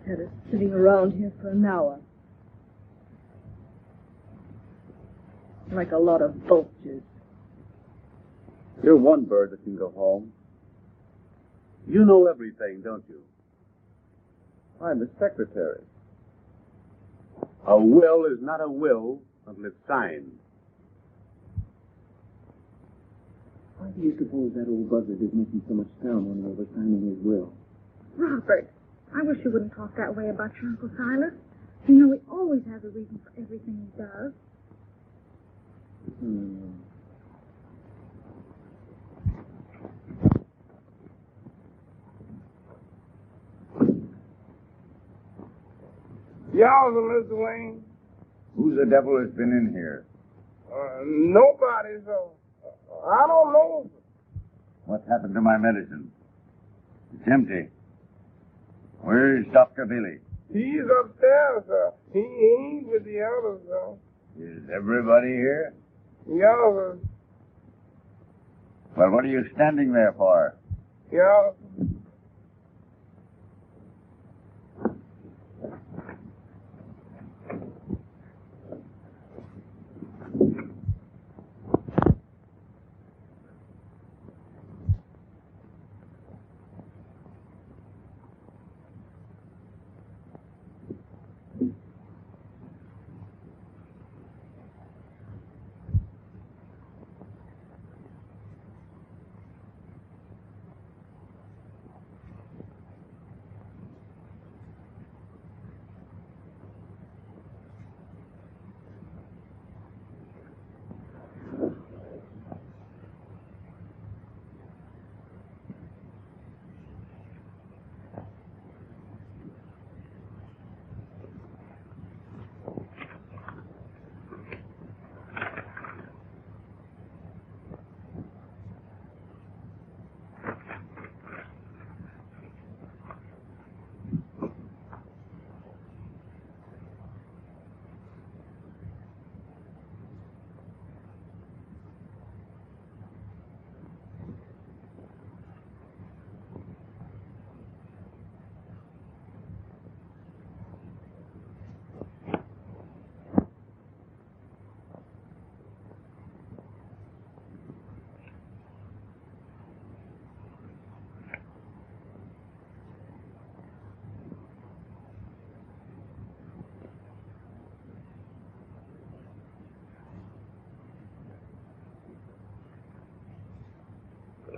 Had us sitting around here for an hour. Like a lot of vultures. You're one bird that can go home. You know everything, don't you? I'm the secretary. A will is not a will until it's signed. Why do you suppose that old buzzard is making so much sound when we were signing his will? Robert, I wish you wouldn't talk that way about your Uncle Silas. You know he always has a reason for everything he does. Y'all, Mr. Wayne? Who the devil has been in here? Nobody, so I don't know. What happened to my medicine? It's empty. Where's Dr. Billy? He's upstairs, sir. He ain't with the others, sir. Is everybody here? Yeah, sir. Well, what are you standing there for? Yeah.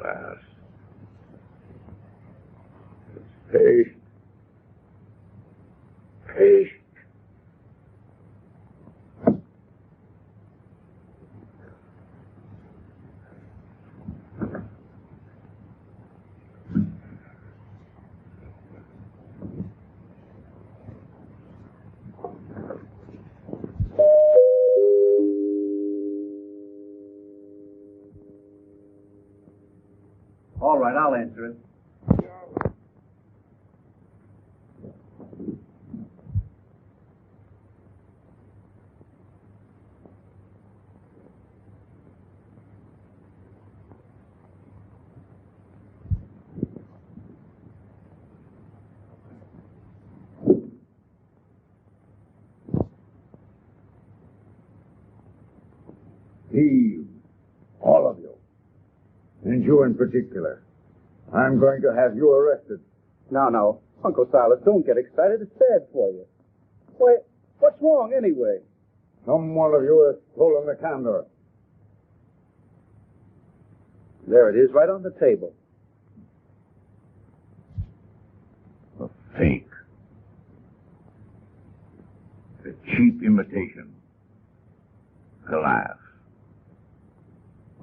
Glass. Paste. Paste. All right, I'll answer it. Thieves. All of you. And you in particular. I'm going to have you arrested. No. Uncle Silas, don't get excited. It's bad for you. Why, what's wrong anyway? Some one of you has stolen the Candor. There it is, right on the table. A fake. A cheap imitation. Glass.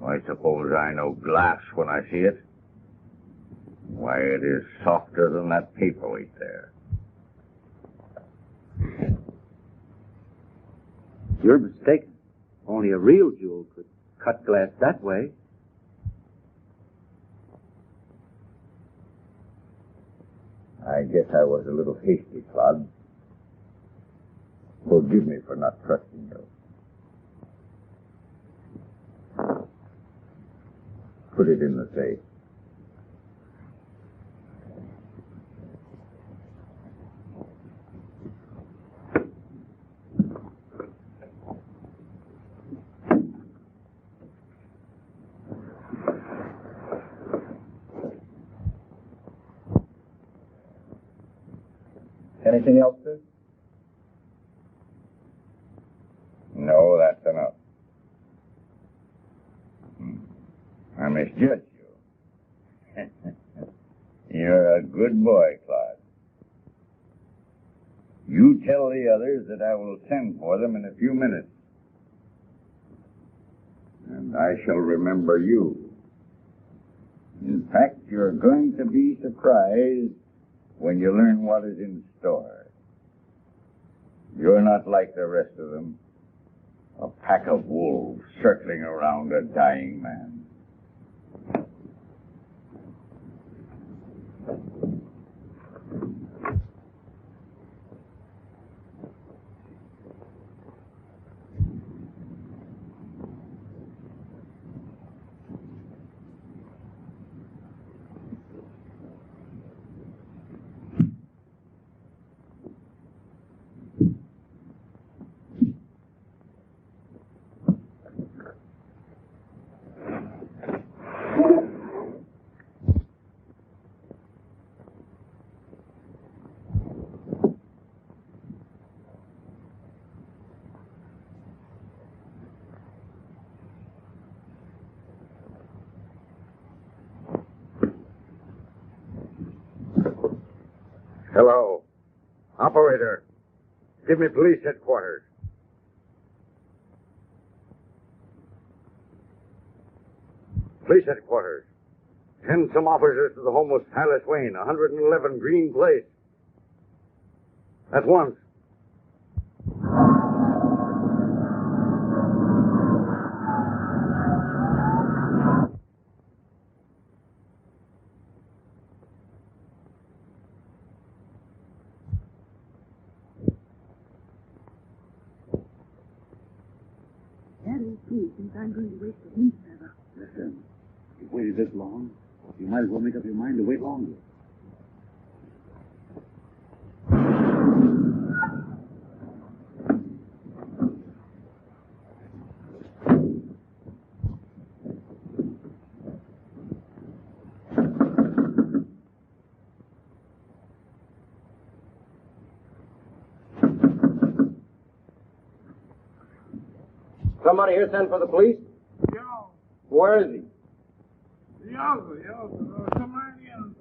I suppose I know glass when I see it. Why, it is softer than that paperweight there. You're mistaken. Only a real jewel could cut glass that way. I guess I was a little hasty, Clyde. Forgive me for not trusting you. Put it in the safe. Anything else, sir? No, that's enough. I misjudged you. You're a good boy, Clyde. You tell the others that I will send for them in a few minutes. And I shall remember you. In fact, you're going to be surprised when you learn what is in store. You're not like the rest of them. A pack of wolves circling around a dying man. Hello. Operator, give me police headquarters. Police headquarters. Send some officers to the home of Silas Wayne, 111 Green Place. At once. Please, since I'm going to wait for him forever. Listen, you've waited this long. You might as well make up your mind to wait longer. Somebody here sent for the police? Yo. Where is he? Come right in.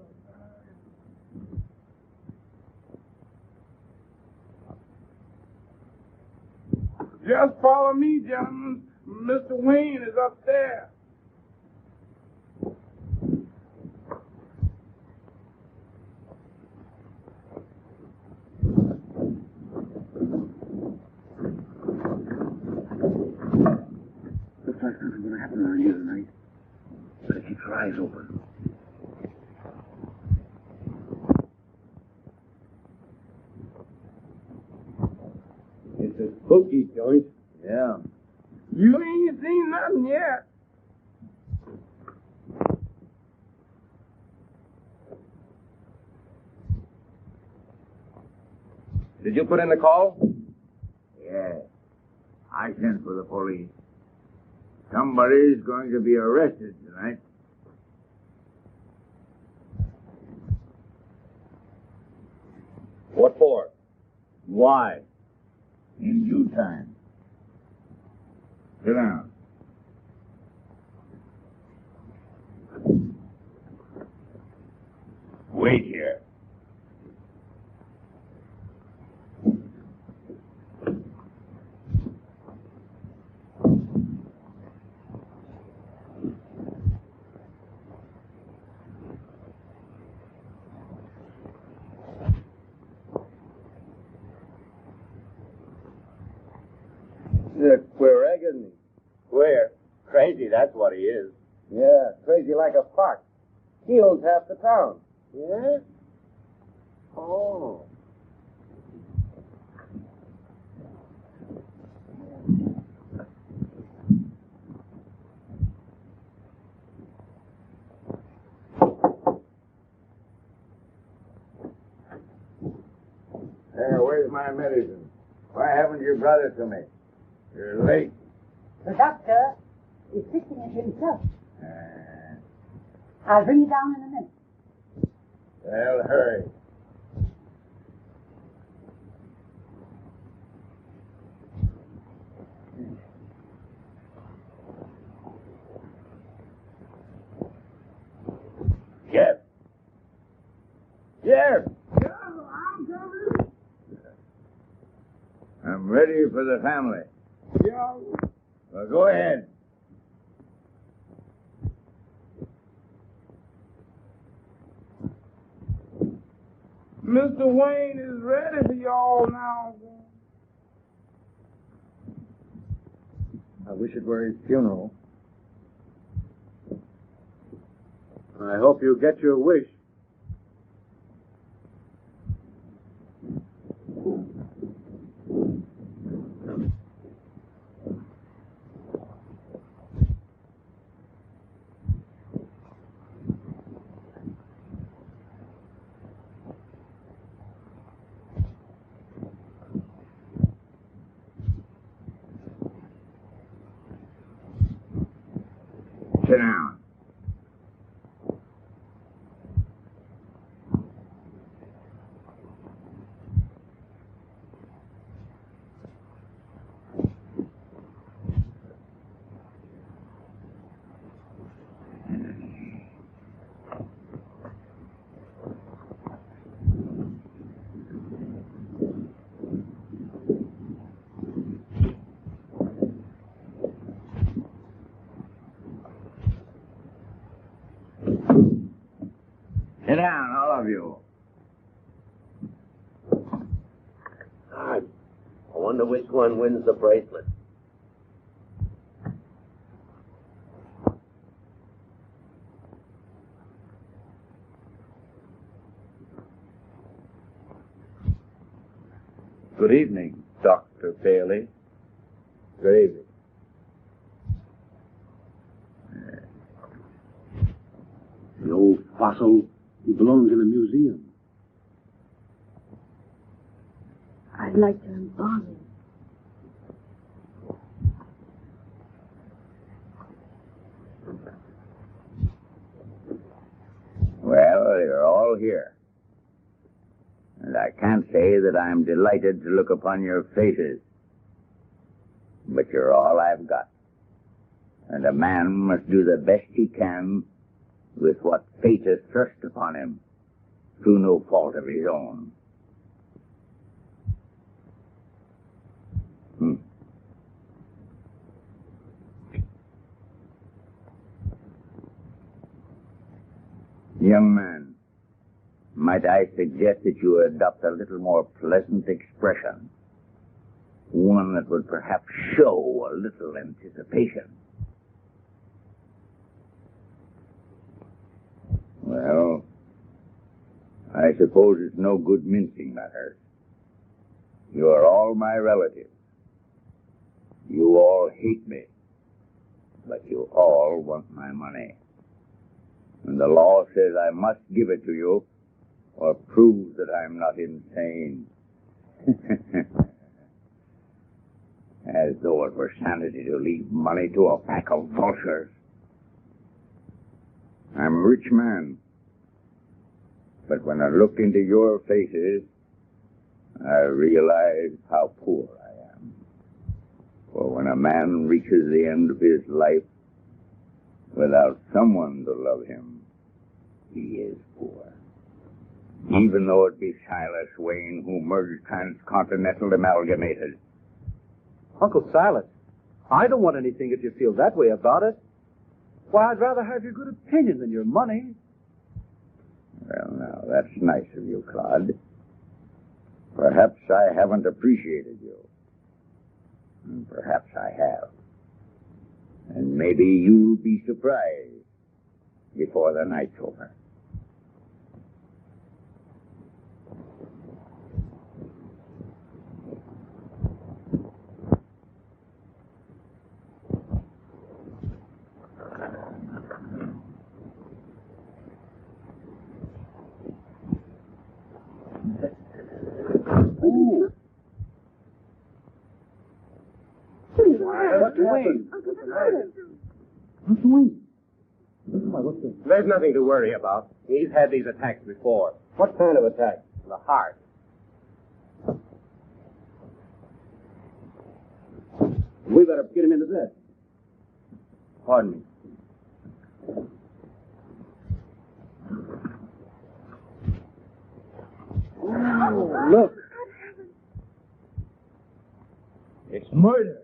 Just follow me, gentlemen. Mr. Wayne is upstairs. Looks like something's going to happen around here tonight. Better keep your eyes open. It's a spooky joint. Yeah. You ain't seen nothing yet. Did you put in the call? Yeah. I sent for the police. Somebody's going to be arrested tonight. What for? Why? In due time. Sit down. Wait here. He's a queer egg, isn't he? Queer? Crazy, that's what he is. Yeah, crazy like a fox. He owns half the town. Yeah? Oh. There, where's my medicine? Why haven't you brought it to me? You're late. The doctor is fixing it himself. I'll bring you down in a minute. Well, hurry. Jeff. Jeff. I'm ready for the family. Yo. Well, go ahead. Mr. Wayne is ready for y'all now. I wish it were his funeral. I hope you get your wish. Sit down. Sit down, all of you. God, I wonder which one wins the bracelet. Good evening, Dr. Bailey. Good evening. The old fossil, he belongs in a museum. I'd like to embalm him. Well, you're all here. And I can't say that I'm delighted to look upon your faces. But you're all I've got. And a man must do the best he can with what fate has thrust upon him, through no fault of his own. Young man, might I suggest that you adopt a little more pleasant expression? One that would perhaps show a little anticipation. Well, I suppose it's no good mincing matters. You are all my relatives. You all hate me, but you all want my money. And the law says I must give it to you, or prove that I'm not insane. As though it were sanity to leave money to a pack of vultures. I'm a rich man, but when I look into your faces, I realize how poor I am. For when a man reaches the end of his life without someone to love him, he is poor. Even though it be Silas Wayne who merged Transcontinental Amalgamated. Uncle Silas, I don't want anything if you feel that way about it. Why, I'd rather have your good opinion than your money. Well, now, that's nice of you, Clyde. Perhaps I haven't appreciated you. And perhaps I have. And maybe you'll be surprised before the night's over. There's nothing to worry about. He's had these attacks before. What kind of attack? The heart. We better get him into bed. Pardon me. Oh, look. It's murder.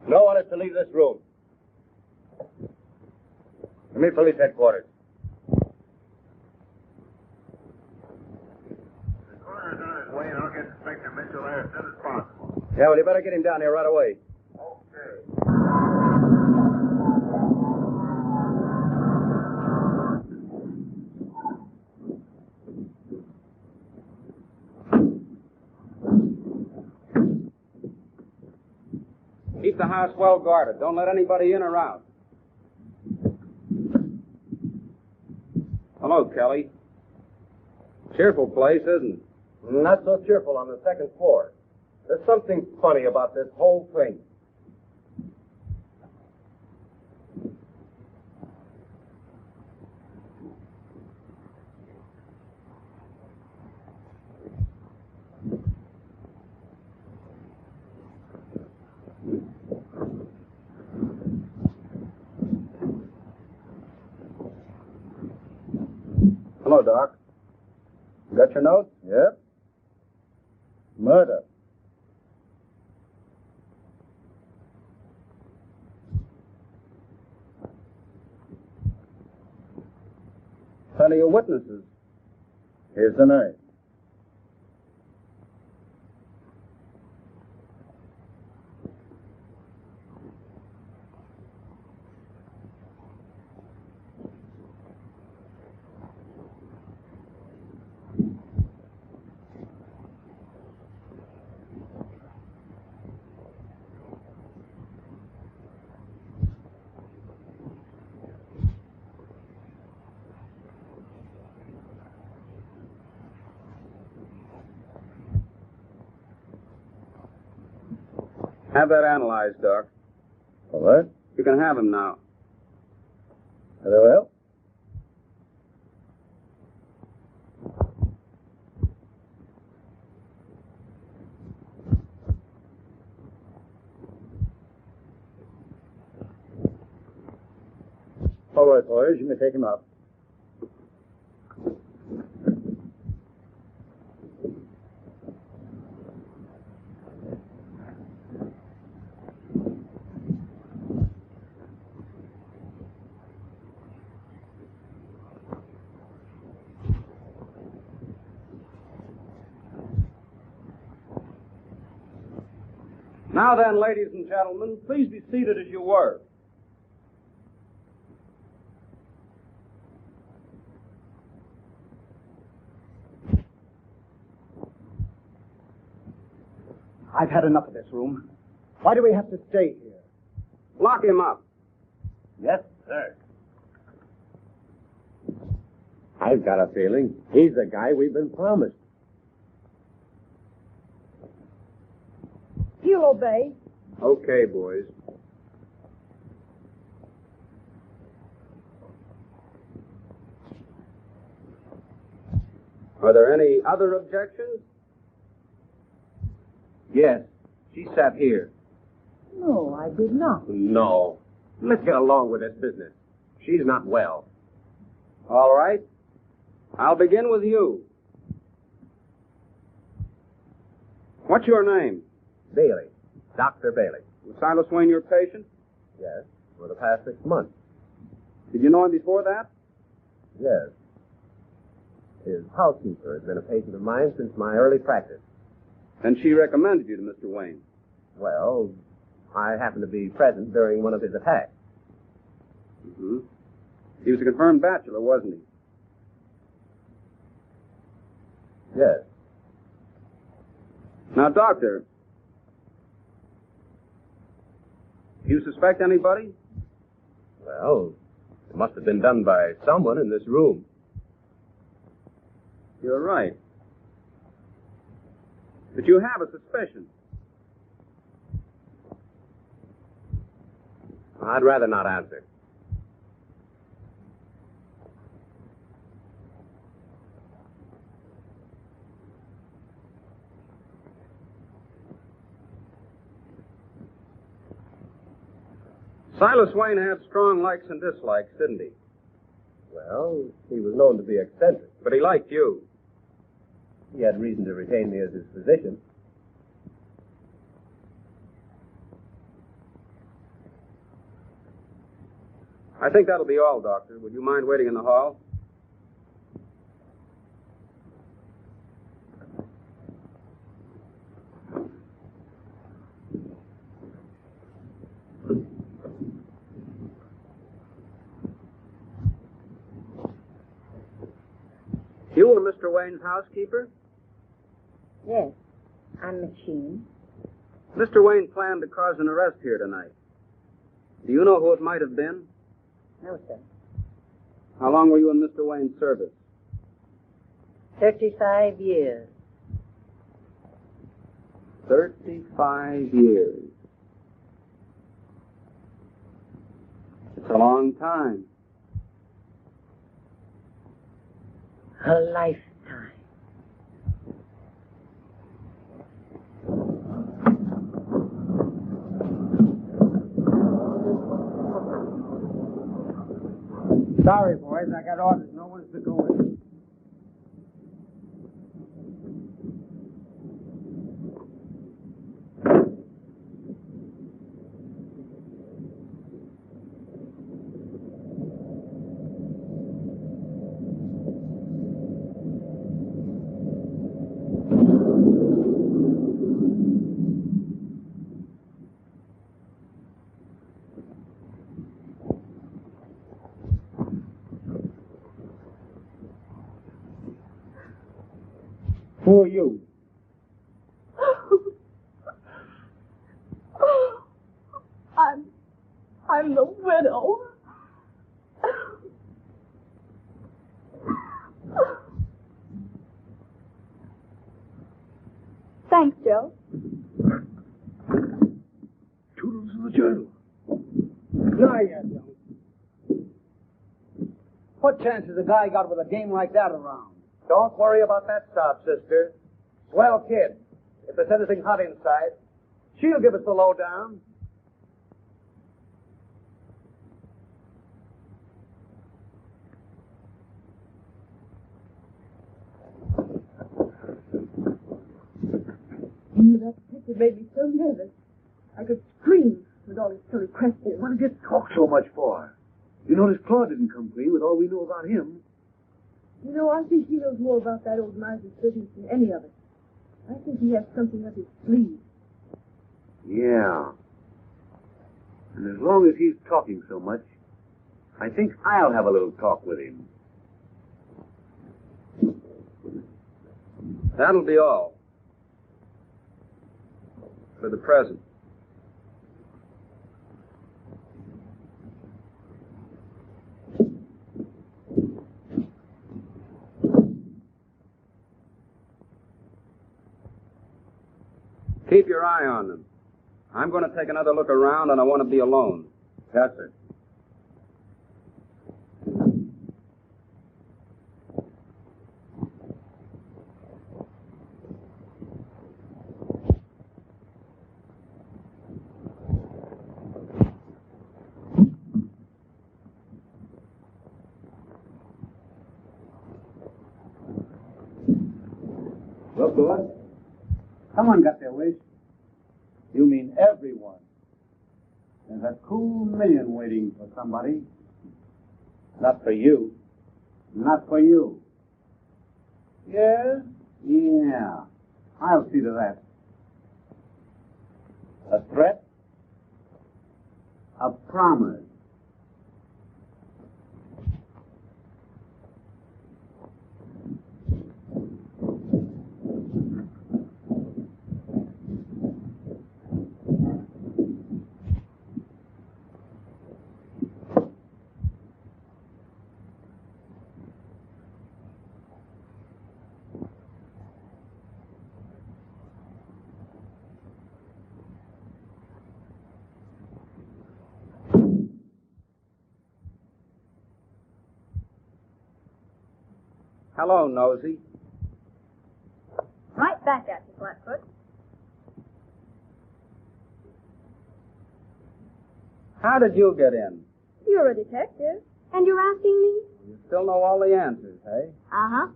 No one is to leave this room. Meet police headquarters. here as soon as possible. Yeah, well, you better get him down here right away. Keep the house well guarded. Don't let anybody in or out. Hello, Kelly. Cheerful place, isn't it? Not so cheerful on the second floor. There's something funny about this whole thing. Hello, Doc. You got your note? Yep. Murder. Plenty of witnesses. Here's the knife. Have that analyzed, Doc. All right. You can have him now. Very well. All right, boys, you may take him out. Now then, ladies and gentlemen, please be seated as you were. I've had enough of this room. Why do we have to stay here? Lock him up. Yes, sir. I've got a feeling he's the guy we've been promised. He'll obey. Okay, boys. Are there any other objections? Yes. She sat here. No, I did not. No. Let's get along with this business. She's not well. All right. I'll begin with you. What's your name? Bailey. Dr. Bailey. Was Silas Wayne your patient? Yes, for the past 6 months. Did you know him before that? Yes. His housekeeper has been a patient of mine since my early practice. And she recommended you to Mr. Wayne. Well, I happened to be present during one of his attacks. Mm-hmm. He was a confirmed bachelor, wasn't he? Yes. Now, Doctor, do you suspect anybody? Well, it must have been done by someone in this room. You're right. But you have a suspicion. I'd rather not answer. Silas Wayne had strong likes and dislikes, didn't he? Well, he was known to be eccentric. But he liked you. He had reason to retain me as his physician. I think that'll be all, Doctor. Would you mind waiting in the hall? You were Mr. Wayne's housekeeper? Yes, I'm Machine. Mr. Wayne planned to cause an arrest here tonight. Do you know who it might have been? No, sir. How long were you in Mr. Wayne's service? 35 years. 35 years. It's a long time. A lifetime. Sorry, boys, I got orders. No one's to go in. Who are you? I'm the widow. Thanks, Joe. Toodles of the journal. No, you don't. What chance has a guy got with a game like that around? Don't worry about that sob, sister. Swell kid. If there's anything hot inside, she'll give us the lowdown. That picture made me so nervous. I could scream with all his silly questions. What did you talk so much for? You notice Claude didn't come clean with all we know about him. You know, I think he knows more about that old miser's business than any of us. I think he has something up his sleeve. Yeah. And as long as he's talking so much, I think I'll have a little talk with him. That'll be all. For the present. Keep your eye on them. I'm going to take another look around, and I want to be alone. Yes, sir. Look, boys. Someone got their wish. You mean everyone. There's a cool million waiting for somebody. Not for you. Not for you. Yeah? Yeah. I'll see to that. A threat? A promise. Hello, Nosey. Right back at you, Flatfoot. How did you get in? You're a detective, and you're asking me? You still know all the answers, hey? Uh-huh.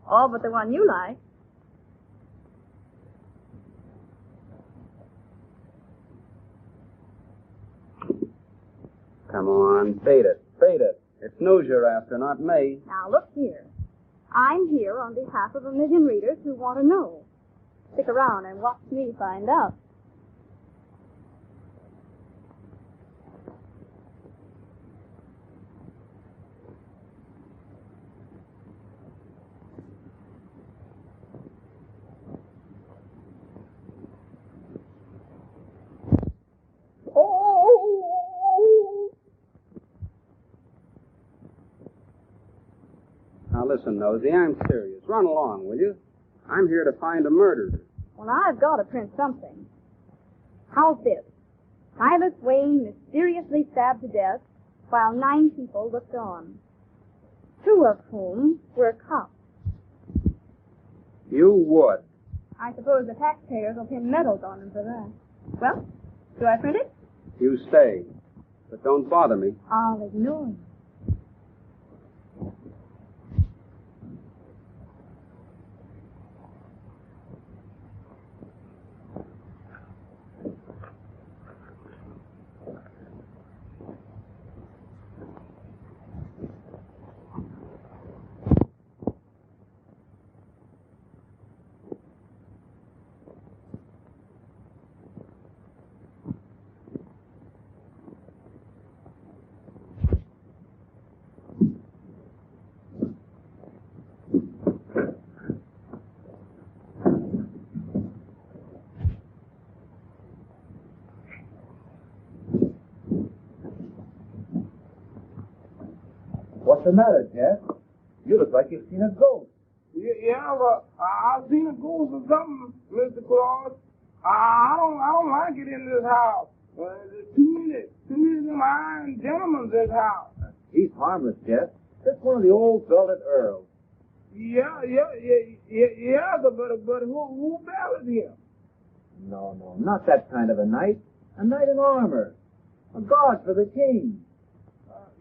All but the one you like. Come on, bait it, bait it. It's news you're after, not me. Now, look here. I'm here on behalf of a million readers who want to know. Stick around and watch me find out. Now, listen, Nosey, I'm serious. Run along, will you? I'm here to find a murderer. Well, I've got to print something. How's this? Silas Wayne mysteriously stabbed to death while 9 people looked on, 2 of whom were cops. You would. I suppose the taxpayers will pin medals on him for that. Well, do I print it? You stay. But don't bother me. I'll ignore you. What's the matter, Jeff? You look like you've seen a ghost. Yeah, but I've seen a ghost or something, Mr. Claus. I don't like it in this house. There's too many of them iron gentlemen in this house. He's harmless, Jeff. Just one of the old belted earls. Yeah, but who belted him? No, not that kind of a knight. A knight in armor. A guard for the king.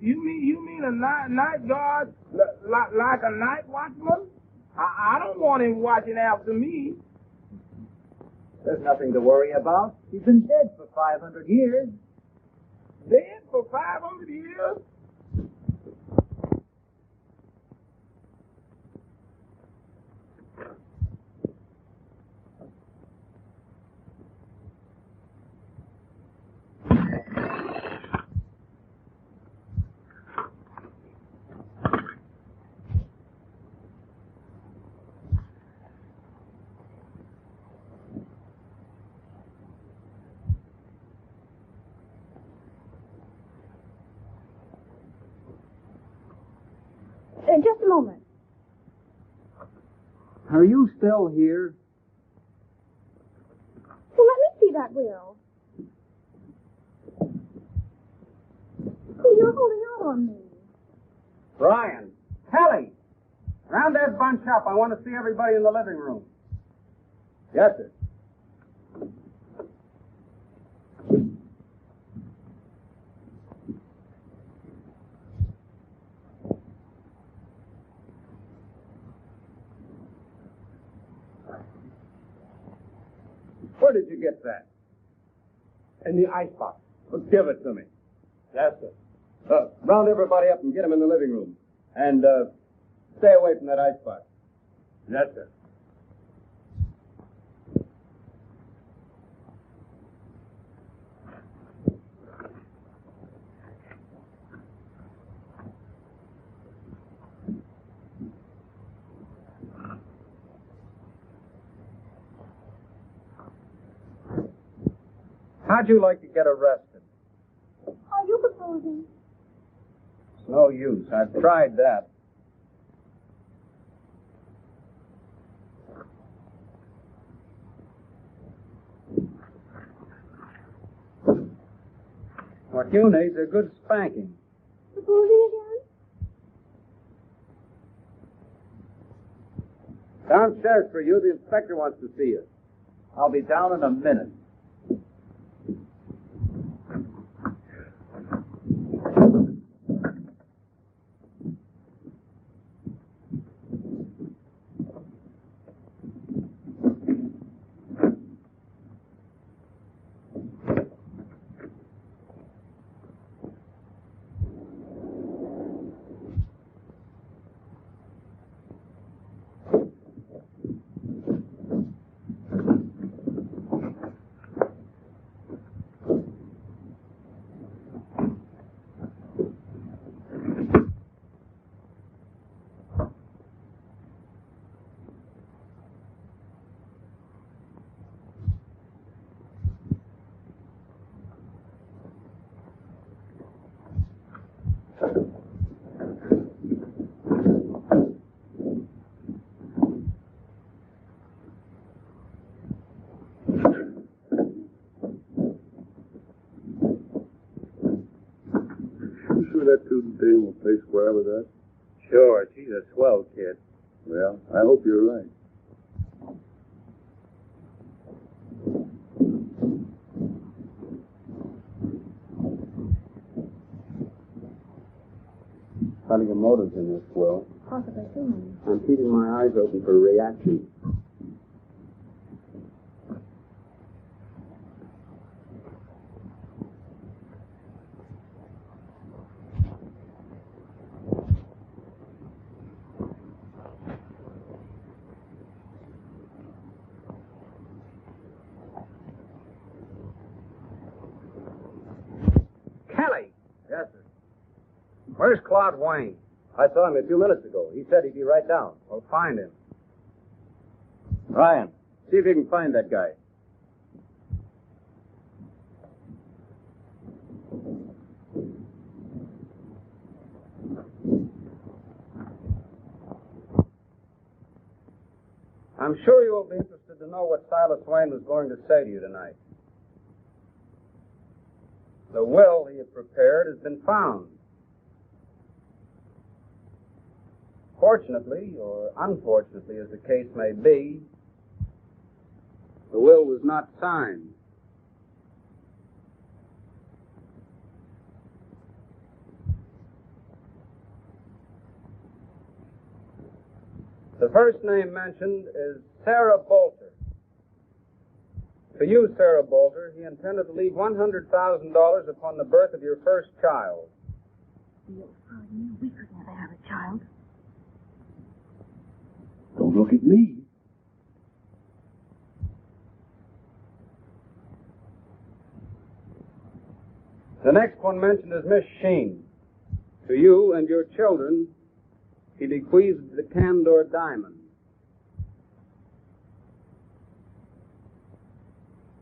You mean a night guard like a night watchman? I don't want him watching after me. There's nothing to worry about. He's been dead for 500 years. Dead for 500 years? Just a moment. Are you still here? Well, let me see that will. Oh, you're holding out on me. Brian, Kelly, round that bunch up. I want to see everybody in the living room. Yes, sir. Where did you get that? In the icebox. Well, give it to me. Yes, sir. Round everybody up and get them in the living room. And stay away from that icebox. Yes, sir. How'd you like to get arrested? Are you proposing? It's no use. I've tried that. What you need's a good spanking. Proposing again? Downstairs for you. The inspector wants to see you. I'll be down in a minute. student team will pay square with us? Sure, she's a swell kid. Well, I hope you're right. Plenty of motives in this, Will. Possibly too many. I'm keeping my eyes open for reactions. Kelly! Yes, sir. Where's Clyde Wayne? I saw him a few minutes ago. He said he'd be right down. Well, find him. Ryan, see if you can find that guy. I'm sure you will be interested to know what Silas Wayne was going to say to you tonight. The will he had prepared has been found. Fortunately, or unfortunately, as the case may be, the will was not signed. The first name mentioned is Sarah Bolter. To you, Sarah Bolter, he intended to leave $100,000 upon the birth of your first child. You'll pardon me. We could never have a child. Don't look at me. The next one mentioned is Miss Sheen. To you and your children, he bequeathed the Candor diamond.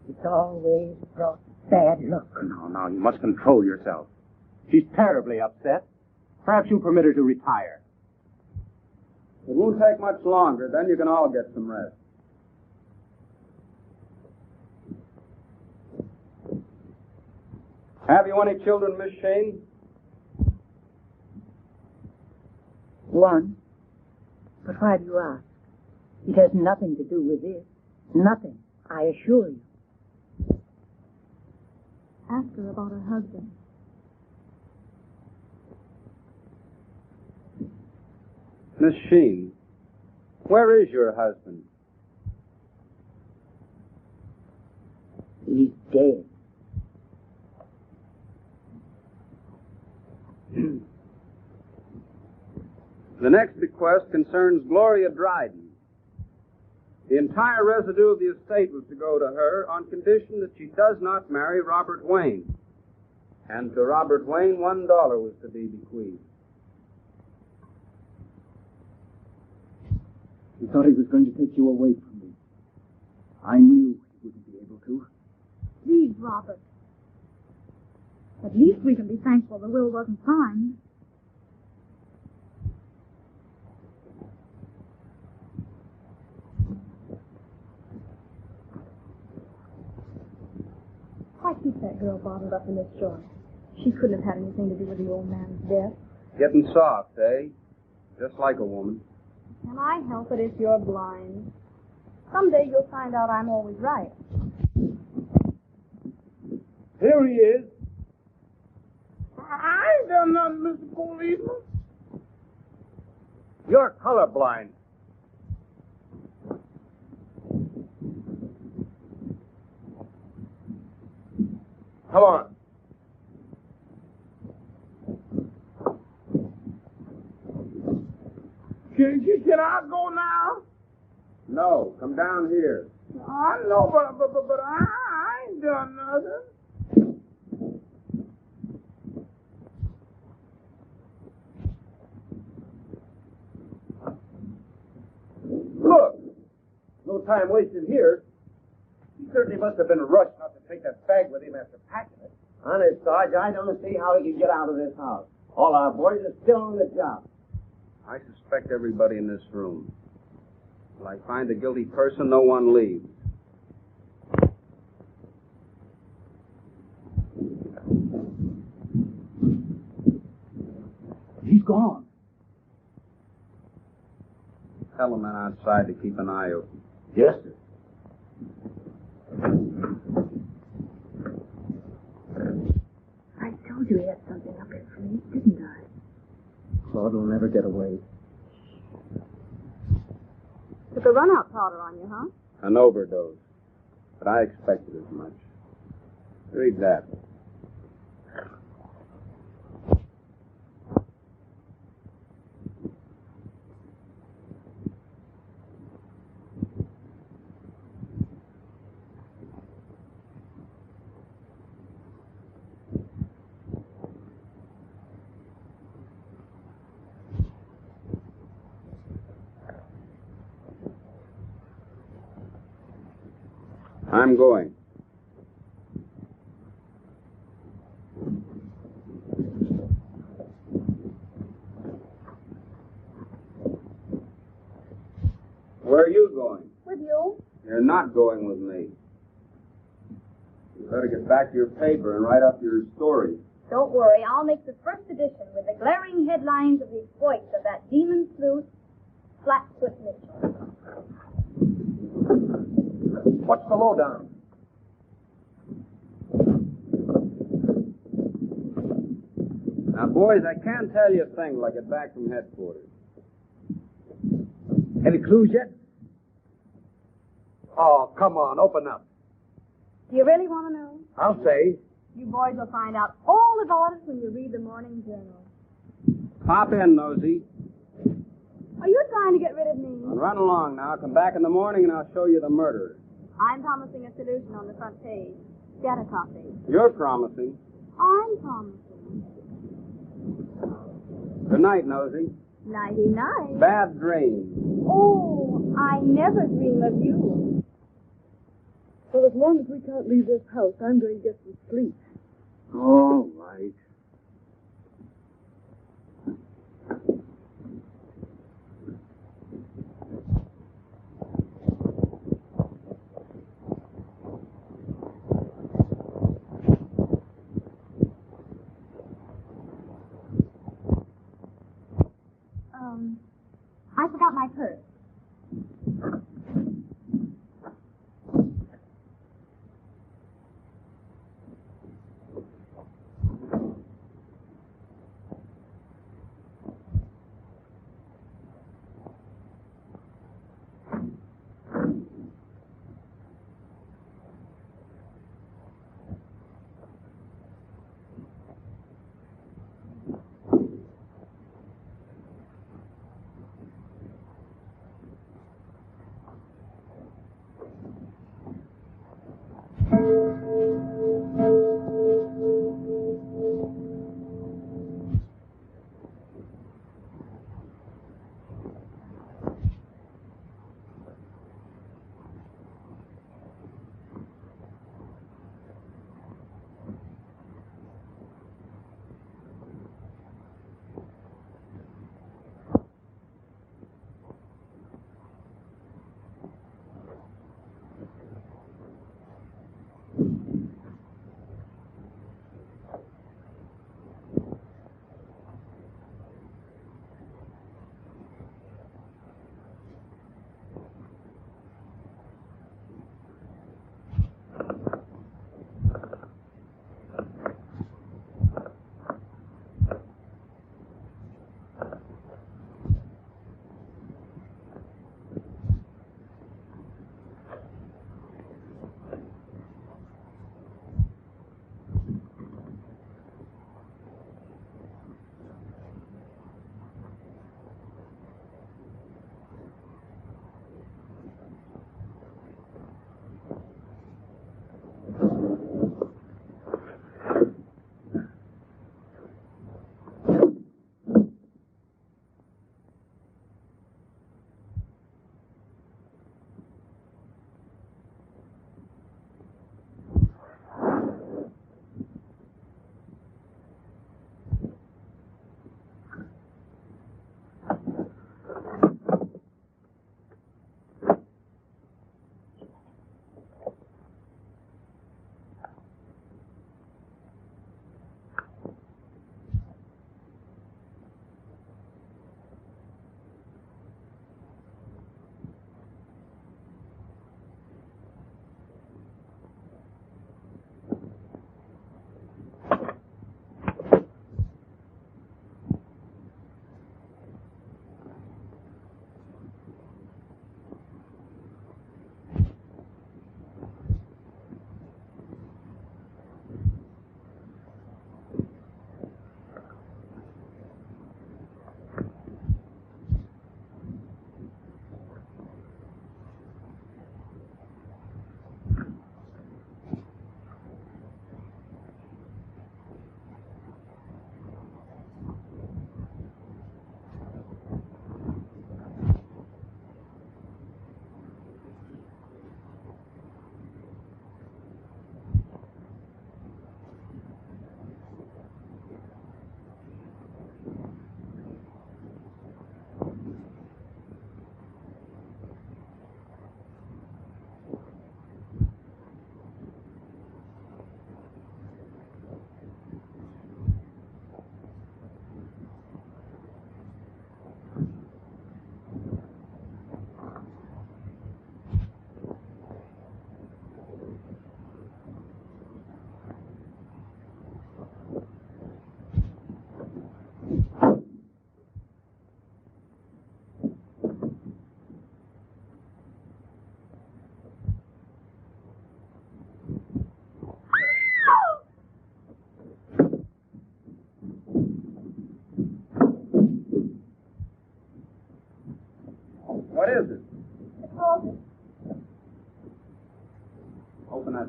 It's always brought bad luck. Now, you must control yourself. She's terribly upset. Perhaps you'll permit her to retire. It won't take much longer, then you can all get some rest. Have you any children, Miss Sheen? One. But why do you ask? It has nothing to do with this. Nothing, I assure you. Ask her about her husband. Miss Sheen, where is your husband? He's dead. The next bequest concerns Gloria Dryden. The entire residue of the estate was to go to her on condition that she does not marry Robert Wayne. And to Robert Wayne, $1 was to be bequeathed. He thought he was going to take you away from me. I knew he wouldn't be able to. Please, Robert. At least we can be thankful the will wasn't signed. Why keep that girl bottled up in this joint? She couldn't have had anything to do with the old man's death. Getting soft, eh? Just like a woman. Can I help it if you're blind? Someday you'll find out I'm always right. Here he is. I ain't done nothing, Mr. Policeman. You're colorblind. Come on. Can I go now? No, come down here. I know, but I ain't done nothing. Look, no time wasted here. He certainly must have been rushed not to take that bag with him after packing it. Honest, Sarge, I don't see how he can get out of this house. All our boys are still on the job. I suspect everybody in this room. Till I find a guilty person, no one leaves. gone. Tell the men outside to keep an eye open. Yes, sir. I told you he had something up his sleeve, didn't I? Claude will never get away. Took a run-out powder on you, huh? An overdose. But I expected as much. Read that. I'm going. Where are you going? With you? You're not going with me. You better get back to your paper and write up your story. Don't worry, I'll make the first edition with the glaring headlines of the exploits of that demon sleuth, Flatfoot Mitchell. What's the lowdown? Now, boys, I can't tell you a thing till I get back from headquarters. Any clues yet? Oh, come on, open up. Do you really want to know? I'll say. You boys will find out all about it when you read the morning journal. Pop in, Nosey. Are you trying to get rid of me? Well, run along now. Come back in the morning and I'll show you the murderer. I'm promising a solution on the front page. Get a copy. You're promising. I'm promising. Good night, Nosey. Nighty-night. Bad dreams. Oh, I never dream of you. Well, as long as we can't leave this house, I'm going to get some sleep. All right. I forgot my purse.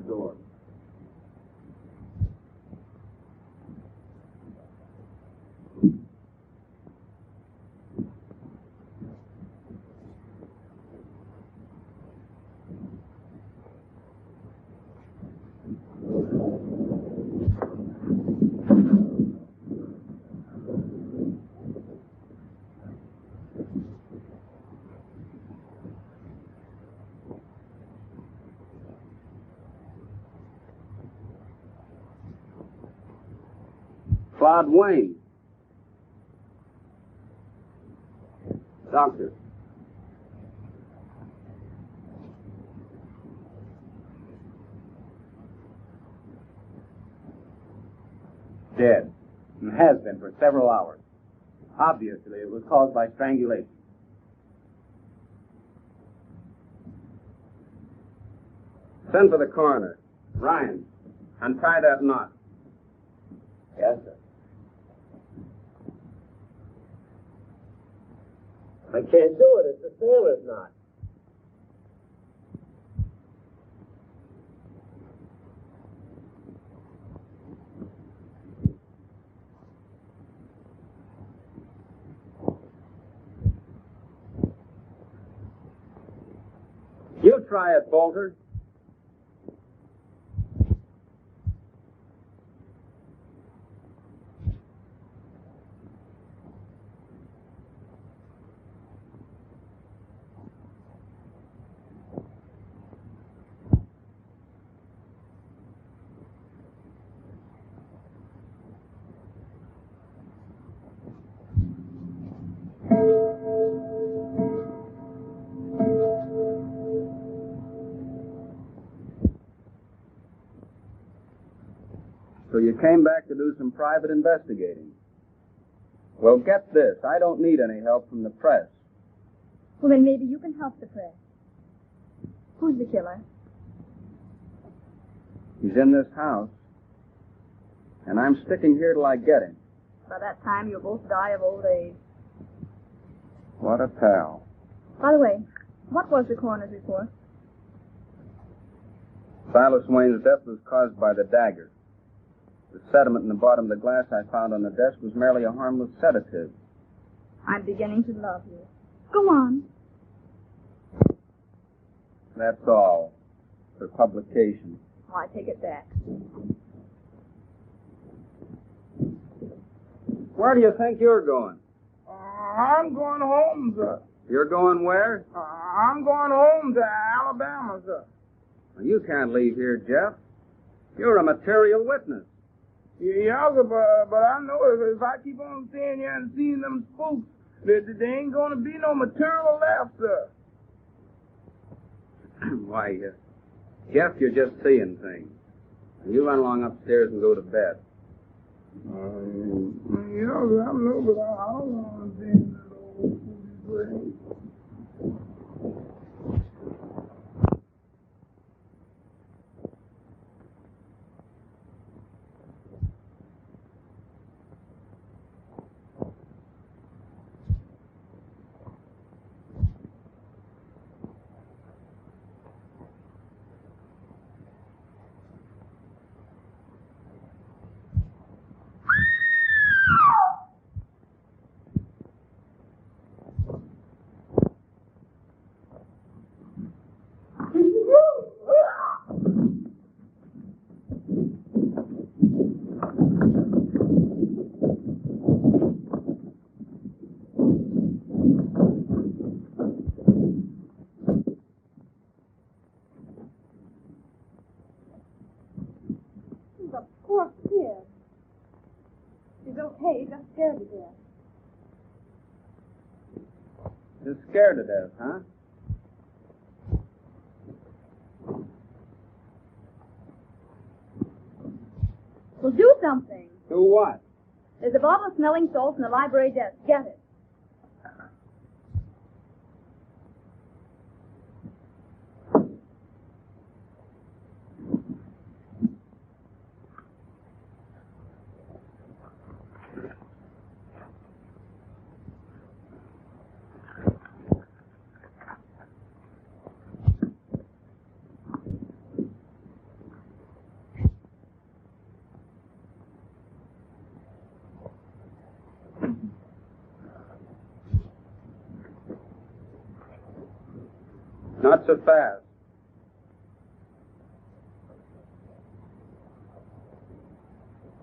front door. Clyde Wayne. Doctor. Dead. And has been for several hours. Obviously, it was caused by strangulation. Send for the coroner. Ryan, untie that knot. Yes, sir. I can't do it. It's a sailor's knot. You try it, Bolter. So you came back to do some private investigating. Well, get this. I don't need any help from the press. Well, then maybe you can help the press. Who's the killer? He's in this house. And I'm sticking here till I get him. By that time, you'll both die of old age. What a pal. By the way, what was the coroner's report? Silas Wayne's death was caused by the dagger. The sediment in the bottom of the glass I found on the desk was merely a harmless sedative. I'm beginning to love you. Go on. That's all. For publication. Oh, I take it back. Where do you think you're going? I'm going home, sir. You're going where? I'm going home to Alabama, sir. Well, you can't leave here, Jeff. You're a material witness. Yeah, sir, but I know if I keep on staying here and seeing them spooks, there ain't going to be no material left, sir. Why, Jeff, you're just seeing things. You run along upstairs and go to bed. Yeah, I know, but I don't want to see that old spooky place. Poor kid. He's okay, he's just scared to death. Just scared to death, huh? Well, do something. Do what? There's a bottle of smelling salts in the library desk. Get it. Not so fast.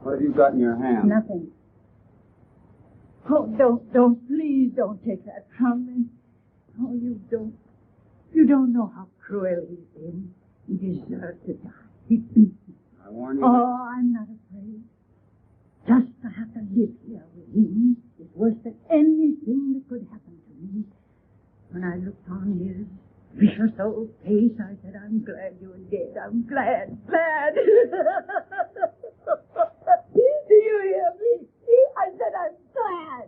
What have you got in your hand? Nothing. Oh, please don't take that from me. Oh, you don't know how cruel he's been. He deserves to die. I warn you. Oh, I'm not afraid. Just to have to live here with him is worse than anything that could happen to me. When I looked on his vicious old face, I said, I'm glad you're dead. I'm glad. Do you hear me? I said, I'm glad.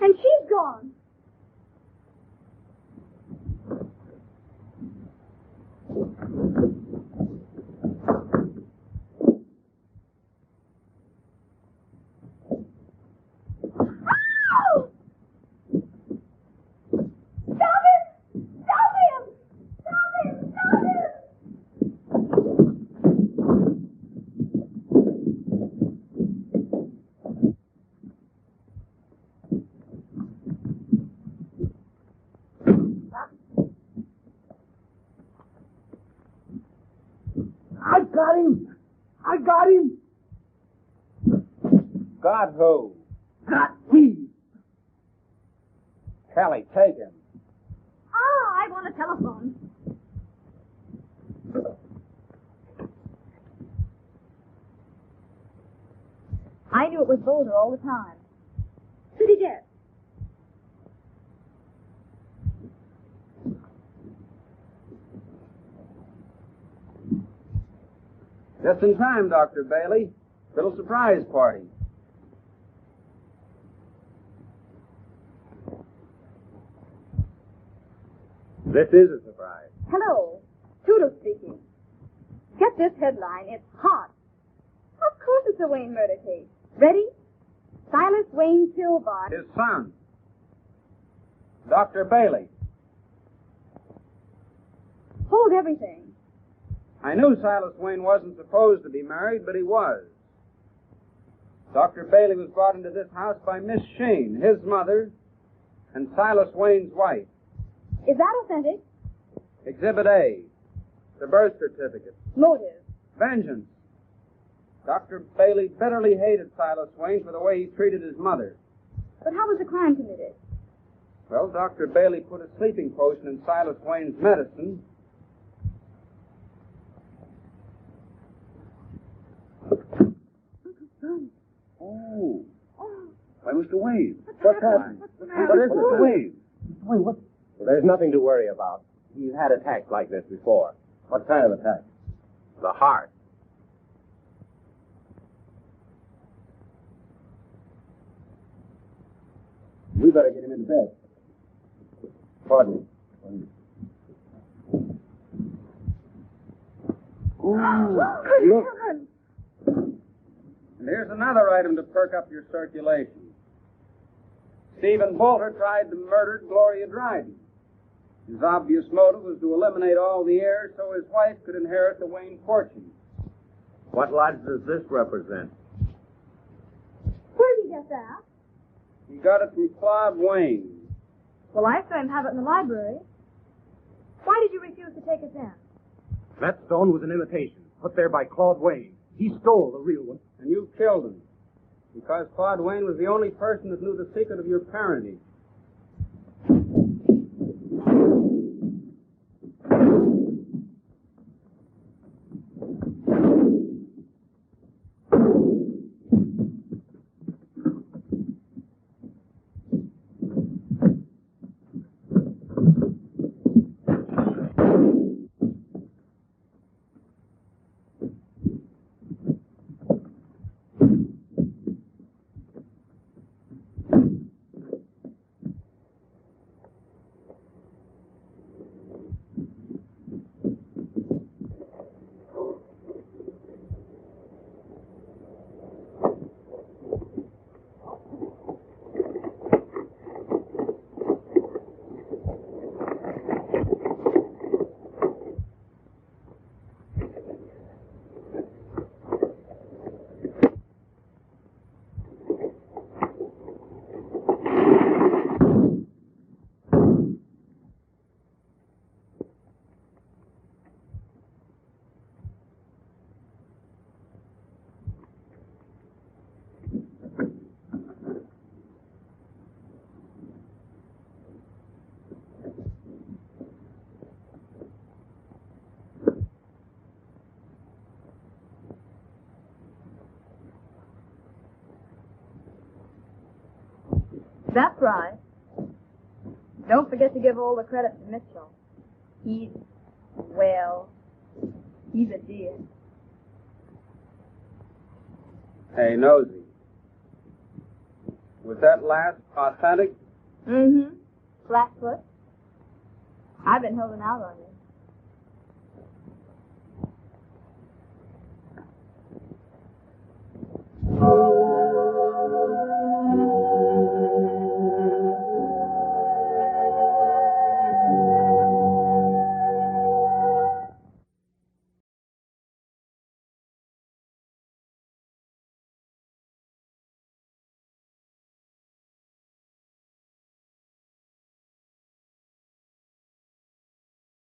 And she's gone. I got him. Got who? Got him. Kelly, take him. I want a telephone. I knew it was Boulder all the time. Who did he get? Just in time, Dr. Bailey. Little surprise party. This is a surprise. Hello. Toodles speaking. Get this headline. It's hot. Of course it's a Wayne murder case. Ready? Silas Wayne Kilbot. His son. Dr. Bailey. Hold everything. I knew Silas Wayne wasn't supposed to be married, but he was. Dr. Bailey was brought into this house by Miss Shane, his mother, and Silas Wayne's wife. Is that authentic? Exhibit A, the birth certificate. Motive. Vengeance. Dr. Bailey bitterly hated Silas Wayne for the way he treated his mother. But how was the crime committed? Well, Dr. Bailey put a sleeping potion in Silas Wayne's medicine. Oh. Why, Mr. Wayne. What's happened? What is it, Mr. Wayne? Wait, what? Well, there's nothing to worry about. He's had attacks like this before. What kind of attack? The heart. We better get him into bed. Pardon me. Look. And here's another item to perk up your circulation. Stephen Bolter tried to murder Gloria Dryden. His obvious motive was to eliminate all the heirs so his wife could inherit the Wayne fortune. What lodge does this represent? Where did you get that? He got it from Clyde Wayne. Well, I saw him have it in the library. Why did you refuse to take it then? That stone was an imitation, put there by Claude Wayne. He stole the real one. And you killed him. Because Clyde Wayne was the only person that knew the secret of your parentage. That's right. Don't forget to give all the credit to Mitchell. He's a dear. Hey, Nosey. Was that last authentic? Mm-hmm. Flatfoot. I've been holding out on you.